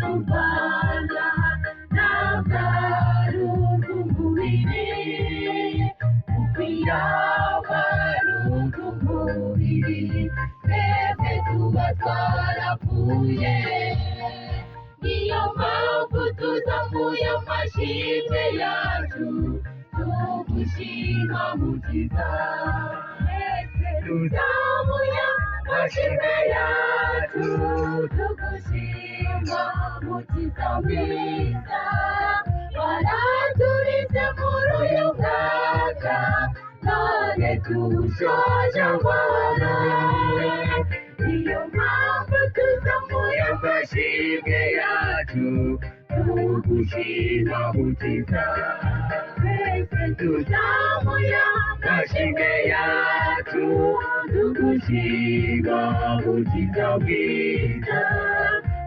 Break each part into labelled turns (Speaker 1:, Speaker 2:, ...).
Speaker 1: kurwanya n'abarungumubiri ukwirabarungumubiri twebwe tuba twarapfuye niyo mpamvu tuzamuye amashimwe yacu tugushima mukiza tuzamuye amashimwe yacu tugushima mukiza mwiza waraturinze muri uyu mwaka none dushoje amahoro niyo mpamvu tuzamuye amashimwe yacu tugushima mukiza twese tuzamuye amashimwe yacu tugushima mukiza mwiza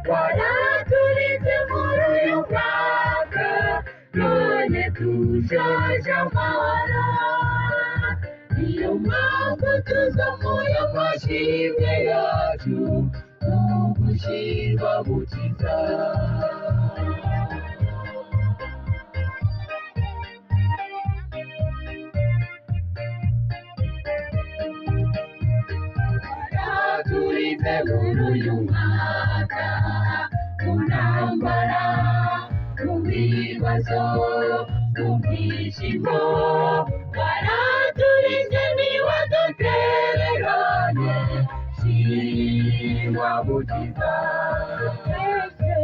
Speaker 1: waraturinze muri uyu mwaka none dushoje amahoro niyo mpamvu tuzamuye amashimwe yacu tugushima mukiza waraturinze muri uyu mwaka mu ntambara mu bibazo mu byishimo waraturinze ntiwadutereranye shimwa mukiza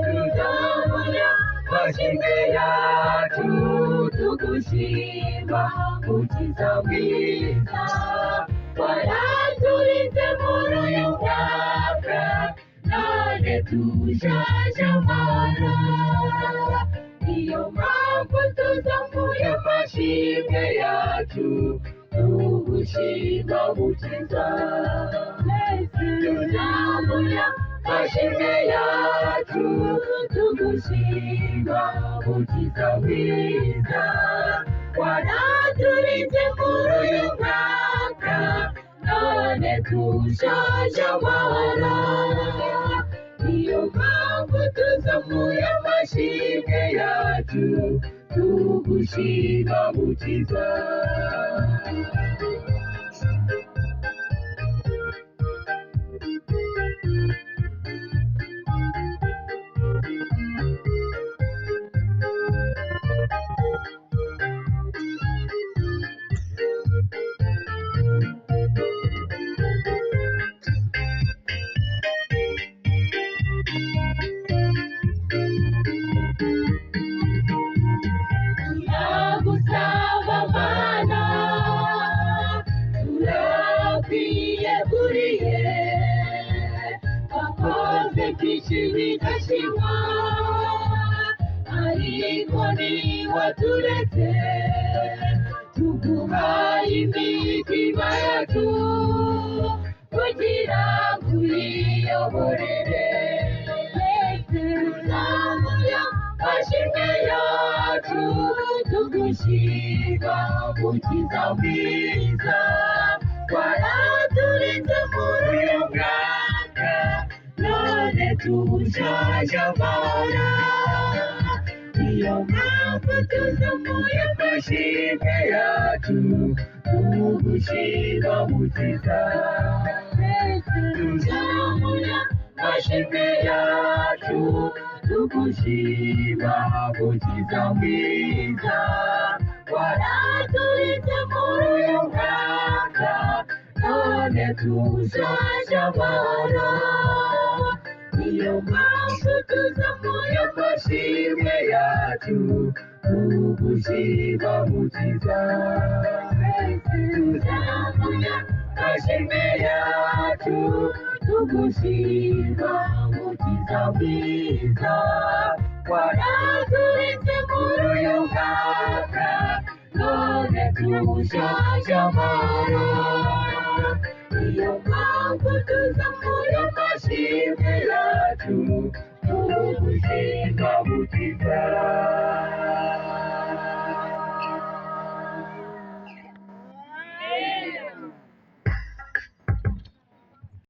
Speaker 1: tuzamuye amashimwe yacu tugushima mukiza mwiza waraturinze muri uyu mwaka none dushoje amahoro niyo mpamvu tuzamuye amashimwe yacu tugushima mukiza tuzamuye amashimwe yacu tugushima mukiza mwiza waraturinze muri uyu mwaka none dushoje amahoro niyo mpamvu tuzamuye amashimwe yacu tugushima mukiza turagusaba mana turakwiyeguriye wakoze byinshi bidashimwa ariko ntiwaturetse tuguhaye imitima yacu kugira ngo uyiyoborere tuzamuye amashimwe yacu tugushima mukiza mwiza waraturinze muri uyu mwaka none dushoje amahoro niyo mpamvu tuzamuye amashimwe yacu tugushima mukiza tuzamuye amashimwe yacu tugushima mukiza mwiza waraturinze muri uyu mwaka none dushoje amahoro niyo mpamvu tuzamuye amashimwe yacu tugushima mukiza tuzamuye amashimwe yacu tugushima mukiza mwiza waraturinze muri uyu mwaka none dushoje amahoro